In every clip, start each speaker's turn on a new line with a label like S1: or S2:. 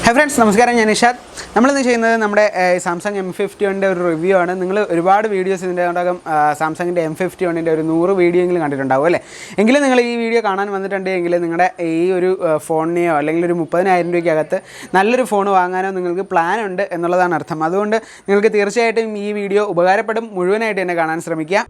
S1: Hi friends, നമസ്കാരം ഞാൻ നിഷാദ്. നമ്മൾ ഇന്ന് ചെയ്യുന്നത് നമ്മുടെ Samsung M51ന്റെ ഒരു റിവ്യൂ ആണ്. നിങ്ങൾ ഒരുപാട് വീഡിയോസ് ഇതിന്റെ ഉണ്ടാകും Samsungന്റെ M51ന്റെ ഒരു 100 വീഡിയോ എങ്കിലും കണ്ടിട്ടുണ്ടാവും അല്ലേ? എങ്കിലും നിങ്ങൾ ഈ വീഡിയോ കാണാൻ വന്നിട്ടുണ്ടെങ്കിൽ നിങ്ങളുടെ ഈ ഒരു ഫോണിനെയോ അല്ലെങ്കിൽ ഒരു 30,000 രൂപയ്ക്കകത്ത് നല്ലൊരു ഫോൺ വാങ്ങാനോ നിങ്ങൾക്ക് പ്ലാൻ ഉണ്ട് എന്നുള്ളതാണ് അർത്ഥം. അതുകൊണ്ട് നിങ്ങൾക്ക് തീർച്ചയായിട്ടും ഈ വീഡിയോ ഉപകാരപ്പെടും. മുഴുവനായിട്ട് തന്നെ കാണാൻ ശ്രമിക്കുക.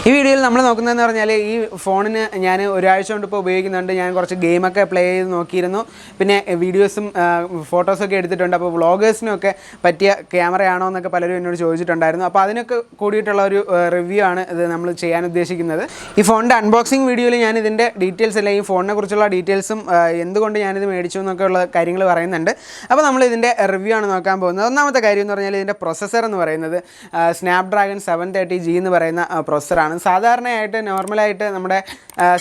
S1: ഈ വീഡിയോയിൽ നമ്മൾ നോക്കുന്നതെന്ന് പറഞ്ഞാൽ ഈ ഫോണിന് ഞാൻ ഒരാഴ്ച കൊണ്ട് ഇപ്പോൾ ഉപയോഗിക്കുന്നുണ്ട്. ഞാൻ കുറച്ച് ഗെയിമൊക്കെ പ്ലേ ചെയ്ത് നോക്കിയിരുന്നു. പിന്നെ വീഡിയോസും ഫോട്ടോസൊക്കെ എടുത്തിട്ടുണ്ട്. അപ്പോൾ വ്ളോഗേഴ്സിനൊക്കെ പറ്റിയ ക്യാമറയാണോ എന്നൊക്കെ പലരും എന്നോട് ചോദിച്ചിട്ടുണ്ടായിരുന്നു. അപ്പോൾ അതിനൊക്കെ കൂടിയിട്ടുള്ള ഒരു റിവ്യൂ ആണ് ഇത് നമ്മൾ ചെയ്യാൻ ഉദ്ദേശിക്കുന്നത്. ഈ ഫോണിൻ്റെ അൺബോക്സിങ് വീഡിയോയിൽ ഞാൻ ഇതിൻ്റെ ഡീറ്റെയിൽസ് അല്ല ഈ ഫോണിനെ കുറിച്ചുള്ള ഡീറ്റെയിൽസും എന്തുകൊണ്ട് ഞാനിത് മേടിച്ചു എന്നൊക്കെ ഉള്ള കാര്യങ്ങൾ പറയുന്നുണ്ട്. അപ്പോൾ നമ്മൾ ഇതിൻ്റെ റിവ്യൂ ആണ് നോക്കാൻ പോകുന്നത്. ഒന്നാമത്തെ കാര്യം എന്ന് പറഞ്ഞാൽ ഇതിൻ്റെ പ്രൊസസ്സർ എന്ന് പറയുന്നത് സ്നാപ്ഡ്രാഗൺ 730G എന്ന് പറയുന്ന പ്രൊസസ്സറാണ്. സാധാരണയായിട്ട് നോർമലായിട്ട് നമ്മുടെ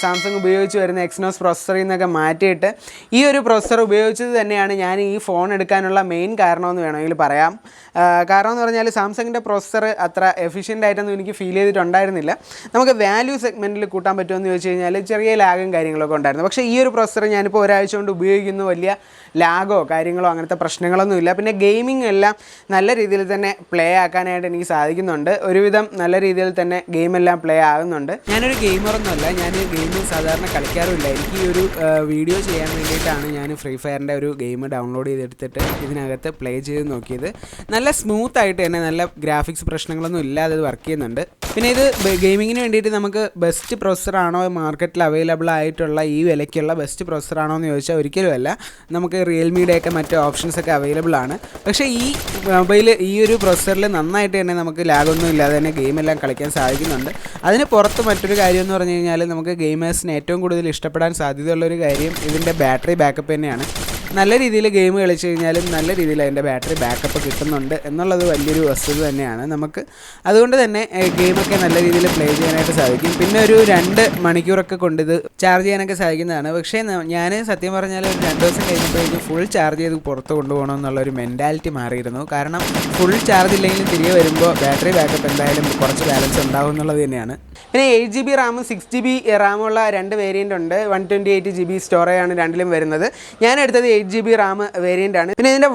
S1: സാംസങ് ഉപയോഗിച്ച് വരുന്ന എക്സിനോസ് പ്രോസസ്സറിൽ നിന്നൊക്കെ മാറ്റിയിട്ട് ഈ ഒരു പ്രൊസസ്സർ ഉപയോഗിച്ചത് തന്നെയാണ് ഞാൻ ഈ ഫോൺ എടുക്കാനുള്ള മെയിൻ കാരണമെന്ന് വേണമെങ്കിൽ പറയാം. കാരണം എന്ന് പറഞ്ഞാൽ സാംസങ്ങിൻ്റെ പ്രൊസസ്സർ അത്ര എഫിഷ്യൻ്റ് ആയിട്ടൊന്നും എനിക്ക് ഫീൽ ചെയ്തിട്ടുണ്ടായിരുന്നില്ല. നമുക്ക് വാല്യൂ സെഗ്മെൻറ്റിൽ കൂട്ടാൻ പറ്റുമെന്ന് ചോദിച്ചു കഴിഞ്ഞാൽ ചെറിയ ലാഗും കാര്യങ്ങളൊക്കെ ഉണ്ടായിരുന്നു. പക്ഷേ ഈ ഒരു പ്രൊസസ്സർ ഞാനിപ്പോൾ ഒരാഴ്ച കൊണ്ട് ഉപയോഗിക്കുന്നു. വലിയ ലാഗോ കാര്യങ്ങളോ അങ്ങനത്തെ പ്രശ്നങ്ങളൊന്നുമില്ല. പിന്നെ ഗെയിമിംഗ് എല്ലാം നല്ല രീതിയിൽ തന്നെ പ്ലേ ആക്കാനായിട്ട് എനിക്ക് സാധിക്കുന്നുണ്ട്. ഒരുവിധം നല്ല രീതിയിൽ തന്നെ ഗെയിമെല്ലാം പ്ലേ ആകുന്നുണ്ട്. ഞാനൊരു ഗെയിമറൊന്നുമല്ല, ഞാൻ ഗെയിം സാധാരണ കളിക്കാറുമില്ല. എനിക്ക് ഈ ഒരു വീഡിയോ ചെയ്യാൻ വേണ്ടിയിട്ടാണ് ഞാൻ ഫ്രീ ഫയറിൻ്റെ ഒരു ഗെയിം ഡൗൺലോഡ് ചെയ്തെടുത്തിട്ട് ഇതിനകത്ത് പ്ലേ ചെയ്ത് നോക്കിയത്. നല്ല സ്മൂത്തായിട്ട് തന്നെ നല്ല ഗ്രാഫിക്സ് പ്രശ്നങ്ങളൊന്നും ഇല്ലാതെ ഇത് വർക്ക് ചെയ്യുന്നുണ്ട്. പിന്നെ ഇത് ഗെയിമിങ്ങിന് വേണ്ടിയിട്ട് നമുക്ക് ബെസ്റ്റ് പ്രൊസസ്സറാണോ മാർക്കറ്റിൽ അവൈലബിൾ ആയിട്ടുള്ള ഈ വിലയ്ക്കുള്ള ബെസ്റ്റ് പ്രൊസസ്സറാണോ എന്ന് ചോദിച്ചാൽ ഒരിക്കലുമല്ല. നമുക്ക് റിയൽമിയുടെയൊക്കെ മറ്റ് ഓപ്ഷൻസൊക്കെ അവൈലബിൾ ആണ്. പക്ഷേ ഈ മൊബൈൽ ഈ ഒരു പ്രൊസസ്സറിൽ നന്നായിട്ട് തന്നെ നമുക്ക് ലാഗൊന്നും ഇല്ലാതെ തന്നെ ഗെയിമെല്ലാം കളിക്കാൻ സാധിക്കുന്നുണ്ട്. അതിന് പുറത്ത് മറ്റൊരു കാര്യം എന്ന് പറഞ്ഞു കഴിഞ്ഞാൽ നമുക്ക് ഗെയിമേഴ്സിന് ഏറ്റവും കൂടുതൽ ഇഷ്ടപ്പെടാൻ സാധ്യതയുള്ളൊരു കാര്യം ഇതിൻ്റെ ബാറ്ററി ബാക്കപ്പ് തന്നെയാണ്. നല്ല രീതിയിൽ ഗെയിം കളിച്ച് കഴിഞ്ഞാലും നല്ല രീതിയിൽ അതിൻ്റെ ബാറ്ററി ബാക്കപ്പ് കിട്ടുന്നുണ്ട് എന്നുള്ളത് വലിയൊരു വസ്തുത തന്നെയാണ് നമുക്ക്. അതുകൊണ്ട് തന്നെ ഗെയിമൊക്കെ നല്ല രീതിയിൽ പ്ലേ ചെയ്യാനായിട്ട് സാധിക്കും. പിന്നെ ഒരു 2 മണിക്കൂറൊക്കെ കൊണ്ട് ഇത് ചാർജ് ചെയ്യാനൊക്കെ സാധിക്കുന്നതാണ്. പക്ഷേ ഞാൻ സത്യം പറഞ്ഞാൽ ഒരു 2 ദിവസം കഴിഞ്ഞപ്പോഴേക്കും ഫുൾ ചാർജ് ചെയ്ത് പുറത്ത് കൊണ്ടുപോകണം എന്നുള്ളൊരു മെൻറ്റാലിറ്റി മാറിയിരുന്നു. കാരണം ഫുൾ ചാർജ് ഇല്ലെങ്കിലും തിരികെ വരുമ്പോൾ ബാറ്ററി ബാക്കപ്പ് എന്തായാലും കുറച്ച് ബാലൻസ് ഉണ്ടാവും എന്നുള്ളത് തന്നെയാണ്. പിന്നെ 8GB റാമും 6GB റാമുള്ള 2 വേരിയൻ്റ് ഉണ്ട്. 128GB സ്റ്റോറേജാണ് രണ്ടിലും വരുന്നത്. ഞാൻ എടുത്തത് 8GB റാം വേരിയൻ്റ് ആണ്. പിന്നെ ഇതിൻ്റെ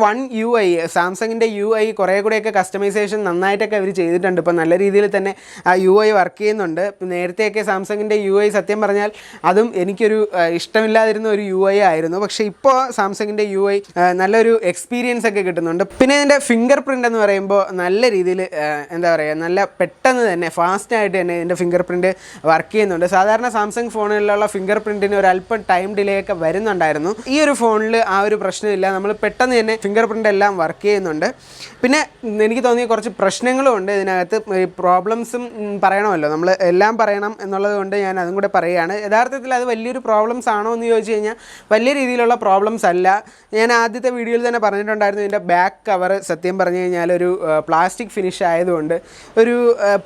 S1: UI സാംസങ്ങിൻ്റെ UI കുറേ കൂടെയൊക്കെ കസ്റ്റമൈസേഷൻ നന്നായിട്ടൊക്കെ അവർ ചെയ്തിട്ടുണ്ട്. ഇപ്പോൾ നല്ല രീതിയിൽ തന്നെ ആ UI വർക്ക് ചെയ്യുന്നുണ്ട്. നേരത്തെയൊക്കെ സാംസങ്ങിൻ്റെ UI സത്യം പറഞ്ഞാൽ അതും എനിക്കൊരു ഇഷ്ടമില്ലാതിരുന്ന ഒരു UI ആയിരുന്നു. പക്ഷേ ഇപ്പോൾ സാംസങ്ങിൻ്റെ UI നല്ലൊരു എക്സ്പീരിയൻസ് ഒക്കെ കിട്ടുന്നുണ്ട്. പിന്നെ ഇതിൻ്റെ ഫിംഗർ പ്രിൻ്റ് എന്ന് പറയുമ്പോൾ നല്ല രീതിയിൽ എന്താ പറയുക, നല്ല പെട്ടെന്ന് തന്നെ ഫാസ്റ്റായിട്ട് തന്നെ ഇതിൻ്റെ ഫിംഗർ പ്രിൻ്റ് വർക്ക് ചെയ്യുന്നുണ്ട്. സാധാരണ സാംസങ് ഫോണിലുള്ള ഫിംഗർ പ്രിൻറ്റിന് ഒരല്പം ടൈം ഡിലേ ഒക്കെ വരുന്നുണ്ടായിരുന്നു. ഈ ഒരു ഫോണിൽ ആ ഒരു പ്രശ്നമില്ല. നമ്മൾ പെട്ടെന്ന് തന്നെ ഫിംഗർ പ്രിൻ്റ് എല്ലാം വർക്ക് ചെയ്യുന്നുണ്ട്. പിന്നെ എനിക്ക് തോന്നിയ കുറച്ച് പ്രശ്നങ്ങളും ഉണ്ട് ഇതിനകത്ത്. ഈ പ്രോബ്ലംസും പറയണമല്ലോ, നമ്മൾ എല്ലാം പറയണം എന്നുള്ളത് കൊണ്ട് ഞാൻ അതും കൂടെ പറയുകയാണ്. യഥാർത്ഥത്തിൽ അത് വലിയൊരു പ്രോബ്ലംസ് ആണോ എന്ന് ചോദിച്ചു കഴിഞ്ഞാൽ വലിയ രീതിയിലുള്ള പ്രോബ്ലംസ് അല്ല. ഞാൻ ആദ്യത്തെ വീഡിയോയിൽ തന്നെ പറഞ്ഞിട്ടുണ്ടായിരുന്നു ഇതിൻ്റെ ബാക്ക് കവർ സത്യം പറഞ്ഞു കഴിഞ്ഞാൽ ഒരു പ്ലാസ്റ്റിക് ഫിനിഷ് ആയതുകൊണ്ട് ഒരു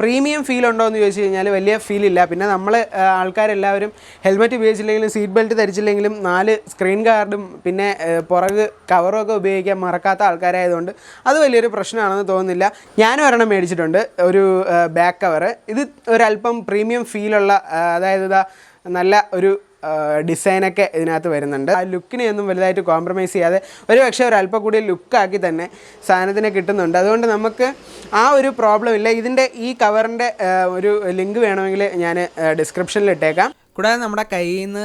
S1: പ്രീമിയം ഫീൽ ഉണ്ടോ എന്ന് ചോദിച്ചു കഴിഞ്ഞാൽ വലിയ ഫീലില്ല. പിന്നെ നമ്മൾ ആൾക്കാരെല്ലാവരും ഹെൽമെറ്റ് ഉപയോഗിച്ചില്ലെങ്കിലും സീറ്റ് ബെൽറ്റ് ധരിച്ചില്ലെങ്കിലും 4 സ്ക്രീൻ ഗാർഡും പിന്നെ പുറക് കവറും ഒക്കെ ഉപയോഗിക്കാൻ മറക്കാത്ത ആൾക്കാരായതുകൊണ്ട് അത് വലിയൊരു പ്രശ്നമാണെന്ന് തോന്നുന്നില്ല. ഞാനും ഒരെണ്ണം മേടിച്ചിട്ടുണ്ട്, ഒരു ബാക്ക് കവർ. ഇത് ഒരല്പം പ്രീമിയം ഫീലുള്ള, അതായത് നല്ല ഒരു ഡിസൈനൊക്കെ ഇതിനകത്ത് വരുന്നുണ്ട്. ആ ലുക്കിനെ ഒന്നും വലുതായിട്ട് കോംപ്രമൈസ് ചെയ്യാതെ ഒരു പക്ഷേ ഒരു അല്പം കൂടി ലുക്കാക്കി തന്നെ സാധനത്തിനെ കിട്ടുന്നുണ്ട്. അതുകൊണ്ട് നമുക്ക് ആ ഒരു പ്രോബ്ലം ഇല്ല. ഇതിൻ്റെ ഈ കവറിൻ്റെ ഒരു ലിങ്ക് വേണമെങ്കിൽ ഞാൻ ഡിസ്ക്രിപ്ഷനിൽ ഇട്ടേക്കാം. കൂടാതെ നമ്മുടെ കയ്യിൽ നിന്ന്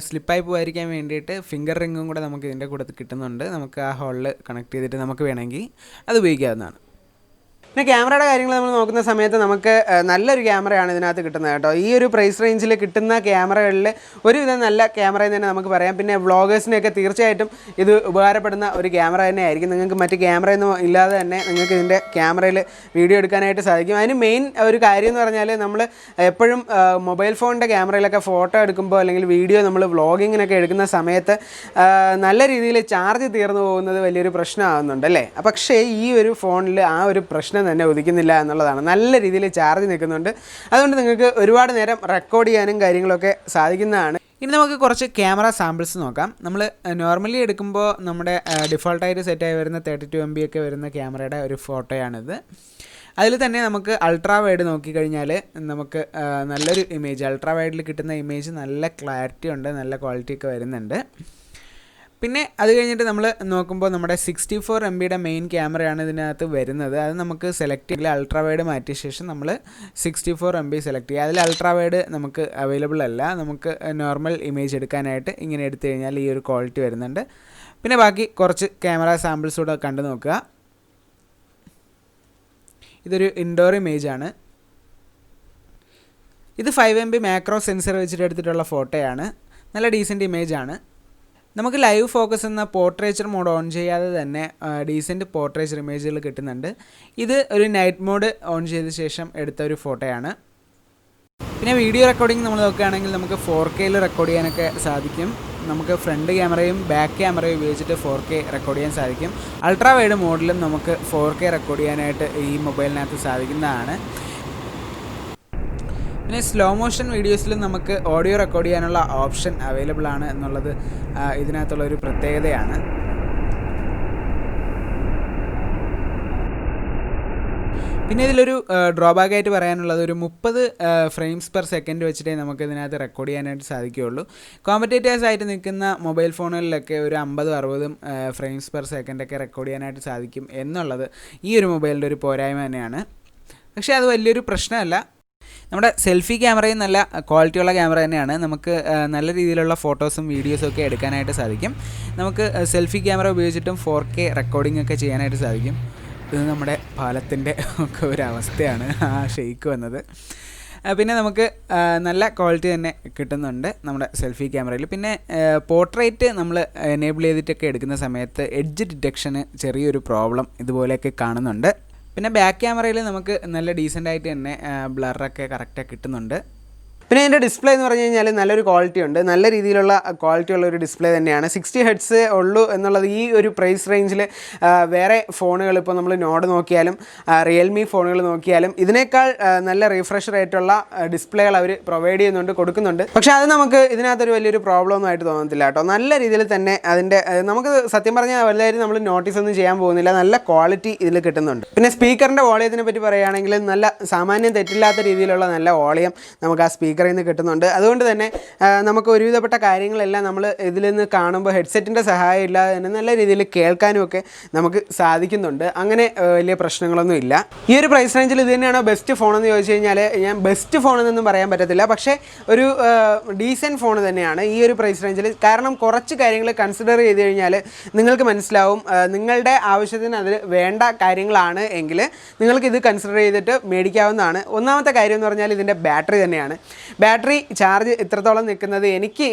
S1: സ്ലിപ്പായി പോകാതിരിക്കാൻ വേണ്ടിയിട്ട് ഫിംഗർ റിങ്ങും കൂടെ നമുക്ക് ഇതിൻ്റെ കൂടെ കിട്ടുന്നുണ്ട്. നമുക്ക് ആ ഹോളിൽ കണക്ട് ചെയ്തിട്ട് നമുക്ക് വേണമെങ്കിൽ അത് ഉപയോഗിക്കാവുന്നതാണ്. പിന്നെ ക്യാമറയുടെ കാര്യങ്ങൾ നമ്മൾ നോക്കുന്ന സമയത്ത് നമുക്ക് നല്ലൊരു ക്യാമറയാണ് ഇതിനകത്ത് കിട്ടുന്നത് കേട്ടോ. ഈ ഒരു പ്രൈസ് റേഞ്ചിൽ കിട്ടുന്ന ക്യാമറകളിൽ ഒരുവിധം നല്ല ക്യാമറയെന്ന് തന്നെ നമുക്ക് പറയാം. പിന്നെ വ്ളോഗേഴ്സിനെയൊക്കെ തീർച്ചയായിട്ടും ഇത് ഉപകാരപ്പെടുന്ന ഒരു ക്യാമറ തന്നെ ആയിരിക്കും. നിങ്ങൾക്ക് മറ്റ് ക്യാമറയൊന്നും ഇല്ലാതെ തന്നെ നിങ്ങൾക്ക് ഇതിൻ്റെ ക്യാമറയിൽ വീഡിയോ എടുക്കാനായിട്ട് സാധിക്കും. അതിന് മെയിൻ ഒരു കാര്യം എന്ന് പറഞ്ഞാൽ നമ്മൾ എപ്പോഴും മൊബൈൽ ഫോണിൻ്റെ ക്യാമറയിലൊക്കെ ഫോട്ടോ എടുക്കുമ്പോൾ അല്ലെങ്കിൽ വീഡിയോ നമ്മൾ വ്ളോഗിങ്ങിനൊക്കെ എടുക്കുന്ന സമയത്ത് നല്ല രീതിയിൽ ചാർജ് തീർന്നു പോകുന്നത് വലിയൊരു പ്രശ്നമാകുന്നുണ്ട് അല്ലേ. പക്ഷേ ഈ ഒരു ഫോണിൽ ആ ഒരു പ്രശ്നം തന്നെ ഉദിക്കുന്നില്ല എന്നുള്ളതാണ്. നല്ല രീതിയിൽ ചാർജ് നിൽക്കുന്നുണ്ട്. അതുകൊണ്ട് നിങ്ങൾക്ക് ഒരുപാട് നേരം റെക്കോർഡ് ചെയ്യാനും കാര്യങ്ങളൊക്കെ സാധിക്കുന്നതാണ്. ഇനി നമുക്ക് കുറച്ച് ക്യാമറ സാമ്പിൾസ് നോക്കാം. നമ്മൾ നോർമലി എടുക്കുമ്പോൾ നമ്മുടെ ഡിഫോൾട്ടായിട്ട് സെറ്റായി വരുന്ന 32 MB ഒക്കെ വരുന്ന ക്യാമറയുടെ ഒരു ഫോട്ടോയാണിത്. അതിൽ തന്നെ നമുക്ക് അൾട്രാ വൈഡ് നോക്കിക്കഴിഞ്ഞാൽ നമുക്ക് നല്ലൊരു ഇമേജ്, അൾട്രാ വൈഡിൽ കിട്ടുന്ന ഇമേജ് നല്ല ക്ലാരിറ്റി ഉണ്ട്, നല്ല ക്വാളിറ്റി ഒക്കെ വരുന്നുണ്ട്. പിന്നെ അത് കഴിഞ്ഞിട്ട് നമ്മൾ നോക്കുമ്പോൾ നമ്മുടെ 64 MB മെയിൻ ക്യാമറയാണ് ഇതിനകത്ത് വരുന്നത്. അത് നമുക്ക് സെലക്ട് ചെയ്യില്ല. അൾട്രാ വൈഡ് മാറ്റിയ ശേഷം നമ്മൾ 64 MB സെലക്ട് ചെയ്യുക. അതിൽ അൾട്രാ വൈഡ് നമുക്ക് അവൈലബിൾ അല്ല. നമുക്ക് നോർമൽ ഇമേജ് എടുക്കാനായിട്ട് ഇങ്ങനെ എടുത്തു കഴിഞ്ഞാൽ ഈ ഒരു ക്വാളിറ്റി വരുന്നുണ്ട്. പിന്നെ ബാക്കി കുറച്ച് ക്യാമറ സാമ്പിൾസ് കൂടെ കണ്ടു നോക്കുക. ഇതൊരു ഇൻഡോർ ഇമേജാണ്. ഇത് 5 MB മാക്രോ സെൻസർ വെച്ചിട്ട് എടുത്തിട്ടുള്ള ഫോട്ടോയാണ്. നല്ല ഡീസൻറ്റ് ഇമേജാണ്. നമുക്ക് ലൈവ് ഫോക്കസ് എന്ന പോർട്രേച്ചർ മോഡ് ഓൺ ചെയ്യാതെ തന്നെ ഡീസൻറ്റ് പോർട്രേച്ചർ ഇമേജുകൾ കിട്ടുന്നുണ്ട്. ഇത് ഒരു നൈറ്റ് മോഡ് ഓൺ ചെയ്ത ശേഷം എടുത്ത ഒരു ഫോട്ടോയാണ്. പിന്നെ വീഡിയോ റെക്കോർഡിംഗ് നമ്മൾ നോക്കുകയാണെങ്കിൽ നമുക്ക് 4K റെക്കോർഡ് ചെയ്യാനൊക്കെ സാധിക്കും. നമുക്ക് ഫ്രണ്ട് ക്യാമറയും ബാക്ക് ക്യാമറയും ഉപയോഗിച്ചിട്ട് 4K റെക്കോർഡ് ചെയ്യാൻ സാധിക്കും. അൾട്രാ വൈഡ് മോഡിലും നമുക്ക് 4K റെക്കോർഡ് ചെയ്യാനായിട്ട് ഈ മൊബൈലിനകത്ത് സാധിക്കുന്നതാണ്. പിന്നെ സ്ലോ മോഷൻ വീഡിയോസിലും നമുക്ക് ഓഡിയോ റെക്കോർഡ് ചെയ്യാനുള്ള ഓപ്ഷൻ അവൈലബിൾ ആണ് എന്നുള്ളത് ഇതിനകത്തുള്ളൊരു പ്രത്യേകതയാണ്. പിന്നെ ഇതിലൊരു ഡ്രോബാക്ക് ആയിട്ട് പറയാനുള്ളത് ഒരു 30 ഫ്രെയിംസ് പെർ സെക്കൻഡ് വെച്ചിട്ടേ നമുക്ക് ഇതിനകത്ത് റെക്കോർഡ് ചെയ്യാനായിട്ട് സാധിക്കുകയുള്ളൂ. കോമ്പറ്റേറ്റേഴ്സ് ആയിട്ട് നിൽക്കുന്ന മൊബൈൽ ഫോണുകളിലൊക്കെ ഒരു 50-60 ഫ്രെയിംസ് പെർ സെക്കൻഡൊക്കെ റെക്കോർഡ് ചെയ്യാനായിട്ട് സാധിക്കും എന്നുള്ളത് ഈ ഒരു മൊബൈലിൻ്റെ ഒരു പോരായ്മ തന്നെയാണ്. പക്ഷേ അത് വലിയൊരു പ്രശ്നമല്ല. നമ്മുടെ സെൽഫി ക്യാമറയും നല്ല ക്വാളിറ്റിയുള്ള ക്യാമറ തന്നെയാണ്. നമുക്ക് നല്ല രീതിയിലുള്ള ഫോട്ടോസും വീഡിയോസും ഒക്കെ എടുക്കാനായിട്ട് സാധിക്കും. നമുക്ക് സെൽഫി ക്യാമറ ഉപയോഗിച്ചിട്ടും 4K റെക്കോർഡിംഗ് ഒക്കെ ചെയ്യാനായിട്ട് സാധിക്കും. ഇത് നമ്മുടെ പാലത്തിൻ്റെ ഒക്കെ ഒരവസ്ഥയാണ് ആ ഷെയ്ക്ക് വന്നത്. പിന്നെ നമുക്ക് നല്ല ക്വാളിറ്റി തന്നെ കിട്ടുന്നുണ്ട് നമ്മുടെ സെൽഫി ക്യാമറയിൽ. പിന്നെ പോർട്രേറ്റ് നമ്മൾ എനേബിൾ ചെയ്തിട്ടൊക്കെ എടുക്കുന്ന സമയത്ത് എഡ്ജ് ഡിറ്റക്ഷന് ചെറിയൊരു പ്രോബ്ലം ഇതുപോലെയൊക്കെ കാണുന്നുണ്ട്. പിന്നെ ബാക്ക് ക്യാമറയിൽ നമുക്ക് നല്ല ഡീസൻ്റായിട്ട് തന്നെ ബ്ലറൊക്കെ കറക്റ്റായി കിട്ടുന്നുണ്ട്. പിന്നെ ഇതിൻ്റെ ഡിസ്പ്ലേ എന്ന് പറഞ്ഞു കഴിഞ്ഞാൽ നല്ലൊരു ക്വാളിറ്റി ഉണ്ട്. നല്ല രീതിയിലുള്ള ക്വാളിറ്റി ഉള്ള ഒരു ഡിസ്പ്ലേ തന്നെയാണ്. 60 Hz ഉള്ളൂ എന്നുള്ളത് ഈ ഒരു പ്രൈസ് റേഞ്ചിൽ വേറെ ഫോണുകൾ ഇപ്പോൾ നമ്മൾ നോഡ് നോക്കിയാലും റിയൽമി ഫോണുകൾ നോക്കിയാലും ഇതിനേക്കാൾ നല്ല റീഫ്രഷ് റേറ്റുള്ള ഡിസ്പ്ലേകൾ അവർ പ്രൊവൈഡ് ചെയ്യുന്നുണ്ട്, കൊടുക്കുന്നുണ്ട്. പക്ഷേ അത് നമുക്ക് ഇതിനകത്തൊരു വലിയൊരു പ്രോബ്ലം ഒന്നും ആയിട്ട് തോന്നത്തില്ല കേട്ടോ. നല്ല രീതിയിൽ തന്നെ അതിൻ്റെ നമുക്ക് സത്യം പറഞ്ഞാൽ വലുതായിട്ട് നമ്മൾ നോട്ടീസ് ഒന്നും ചെയ്യാൻ പോകുന്നില്ല. നല്ല ക്വാളിറ്റി ഇതിൽ കിട്ടുന്നുണ്ട്. പിന്നെ സ്പീക്കറിൻ്റെ വോളിയത്തിനെ പറ്റി പറയുകയാണെങ്കിൽ നല്ല സാമാന്യം തെറ്റില്ലാത്ത രീതിയിലുള്ള നല്ല വോളിയം നമുക്ക് ആ സ്പീക്കറിൽ നിന്ന് കിട്ടുന്നുണ്ട്. അതുകൊണ്ട് തന്നെ നമുക്ക് ഒരുവിധപ്പെട്ട കാര്യങ്ങളെല്ലാം നമ്മൾ ഇതിൽ നിന്ന് കാണുമ്പോൾ ഹെഡ്സെറ്റിൻ്റെ സഹായം ഇല്ലാതെ തന്നെ നല്ല രീതിയിൽ കേൾക്കാനും ഒക്കെ നമുക്ക് സാധിക്കുന്നുണ്ട്. അങ്ങനെ വലിയ പ്രശ്നങ്ങളൊന്നും ഇല്ല. ഈ ഒരു പ്രൈസ് റേഞ്ചിൽ ഇത് തന്നെയാണോ ബെസ്റ്റ് ഫോണെന്ന് ചോദിച്ചു കഴിഞ്ഞാൽ ഞാൻ ബെസ്റ്റ് ഫോണെന്നൊന്നും പറയാൻ പറ്റത്തില്ല. പക്ഷേ ഒരു ഡീസൻറ്റ് ഫോൺ തന്നെയാണ് ഈ ഒരു പ്രൈസ് റേഞ്ചിൽ. കാരണം കുറച്ച് കാര്യങ്ങൾ കൺസിഡർ ചെയ്ത് കഴിഞ്ഞാൽ നിങ്ങൾക്ക് മനസ്സിലാവും നിങ്ങളുടെ ആവശ്യത്തിന് അത് വേണ്ട കാര്യങ്ങളാണ് എങ്കിൽ നിങ്ങൾക്ക് ഇത് കൺസിഡർ ചെയ്തിട്ട് മേടിക്കാവുന്നതാണ്. ഒന്നാമത്തെ കാര്യം എന്ന് പറഞ്ഞാൽ ഇതിൻ്റെ ബാറ്ററി തന്നെയാണ്. ബാറ്ററി ചാർജ് ഇത്രത്തോളം നിൽക്കുന്നത്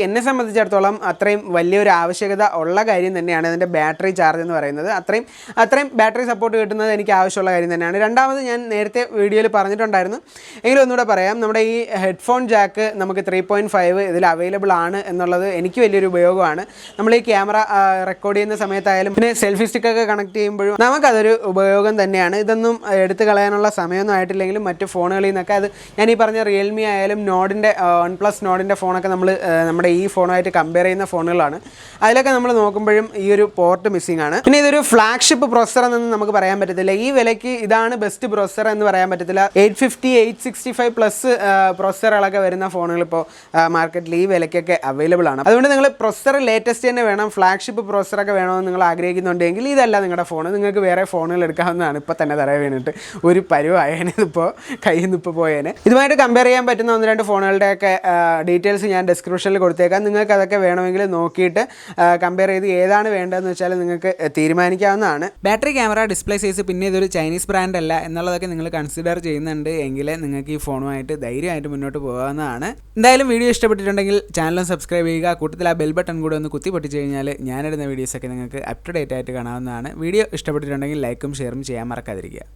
S1: എന്നെ സംബന്ധിച്ചിടത്തോളം അത്രയും വലിയൊരു ആവശ്യകത ഉള്ള കാര്യം തന്നെയാണ്. ഇതിൻ്റെ ബാറ്ററി ചാർജ് എന്ന് പറയുന്നത് അത്രയും ബാറ്ററി സപ്പോർട്ട് കിട്ടുന്നത് എനിക്ക് ആവശ്യമുള്ള കാര്യം തന്നെയാണ്. രണ്ടാമത് ഞാൻ നേരത്തെ വീഡിയോയിൽ പറഞ്ഞിട്ടുണ്ടായിരുന്നു, എങ്കിലും ഒന്നുകൂടെ പറയാം. നമ്മുടെ ഈ ഹെഡ്ഫോൺ ജാക്ക് നമുക്ക് 3.5 ഇതിൽ അവൈലബിൾ ആണ് എന്നുള്ളത് എനിക്ക് വലിയൊരു ഉപയോഗമാണ്. നമ്മൾ ഈ ക്യാമറ റെക്കോർഡ് ചെയ്യുന്ന സമയത്തായാലും പിന്നെ സെൽഫി സ്റ്റിക്കൊക്കെ കണക്ട് ചെയ്യുമ്പോഴും നമുക്കതൊരു ഉപയോഗം തന്നെയാണ്. ഇതൊന്നും എടുത്തു കളയാനുള്ള സമയമൊന്നും ആയിട്ടില്ലെങ്കിലും മറ്റ് ഫോണുകളിൽ നിന്നൊക്കെ അത് ഞാൻ ഈ പറഞ്ഞ റിയൽമി ആയാലും നോഡിൻ്റെ OnePlus നോഡിൻ്റെ ഫോണൊക്കെ നമ്മുടെ ഈ ഫോണുമായിട്ട് കമ്പയർ ചെയ്യുന്ന ഫോണുകളാണ്. അതിലൊക്കെ നമ്മൾ നോക്കുമ്പോഴും ഈ ഒരു പോർട്ട് മിസ്സിംഗ് ആണ്. പിന്നെ ഇതൊരു ഫ്ലാഗ്ഷിപ്പ് പ്രൊസസ്സർ എന്നൊന്നും നമുക്ക് പറയാൻ പറ്റത്തില്ല. ഈ വിലയ്ക്ക് ഇതാണ് ബെസ്റ്റ് പ്രൊസസ്സർ എന്ന് പറയാൻ പറ്റത്തില്ല. 850 865 പ്ലസ് പ്രൊസസ്സറുകളൊക്കെ വരുന്ന ഫോണുകൾ ഇപ്പോൾ മാർക്കറ്റിൽ ഈ വിലയ്ക്കൊക്കെ അവൈലബിൾ ആണ്. അതുകൊണ്ട് നിങ്ങൾ പ്രൊസസ്സർ ലേറ്റസ്റ്റ് തന്നെ വേണം, ഫ്ലാഗ്ഷിപ്പ് പ്രൊസസ്സറൊക്കെ വേണമെന്ന് നിങ്ങൾ ആഗ്രഹിക്കുന്നുണ്ടെങ്കിൽ ഇതല്ല നിങ്ങളുടെ ഫോൺ. നിങ്ങൾക്ക് വേറെ ഫോണുകൾ എടുക്കാവുന്നതാണ്. ഇപ്പോൾ തന്നെ തറ വീണിട്ട് ഒരു പരുവായേനെ, ഇതിപ്പോൾ കയ്യിൽ നിന്ന് ഇപ്പോൾ പോയേനെ. ഇതുമായിട്ട് കമ്പയർ ചെയ്യാൻ പറ്റുന്ന 1-2 ഫോണുകളുടെയൊക്കെ ഡീറ്റെയിൽസ് ഞാൻ ഡിസ്ക്രിപ്ഷനിൽ കൊടുത്തേക്കാം. നിങ്ങൾക്ക് അതൊക്കെ വേണമെങ്കിൽ നോക്കിയിട്ട് കമ്പയർ ചെയ്ത് ഏതാണ് വേണ്ടതെന്ന് വെച്ചാൽ നിങ്ങൾക്ക് തീരുമാനിക്കാവുന്നതാണ്. ബാറ്ററി, ക്യാമറ, ഡിസ്പ്ലേ സൈസ്, പിന്നെ ഇതൊരു ചൈനീസ് ബ്രാൻഡ് അല്ല എന്നുള്ളതൊക്കെ നിങ്ങൾ കൺസിഡർ ചെയ്യുന്നുണ്ട് എങ്കിൽ നിങ്ങൾക്ക് ഈ ഫോണുമായിട്ട് ധൈര്യമായിട്ട് മുന്നോട്ട് പോകാവുന്നതാണ്. എന്തായാലും വീഡിയോ ഇഷ്ടപ്പെട്ടിട്ടുണ്ടെങ്കിൽ ചാനലും സബ്സ്ക്രൈബ് ചെയ്യുക. കൂട്ടത്തിൽ ആ ബെൽ ബട്ടൺ കൂടെ ഒന്ന് കുത്തി പൊട്ടിച്ച് കഴിഞ്ഞാൽ ഞാനിടുന്ന വീഡിയോസൊക്കെ നിങ്ങൾക്ക് അപ് ടു ഡേറ്റ് ആയിട്ട് കാണാവുന്നതാണ്. വീഡിയോ ഇഷ്ടപ്പെട്ടിട്ടുണ്ടെങ്കിൽ ലൈക്കും ഷെയറും ചെയ്യാൻ മറക്കാതിരിക്കുക.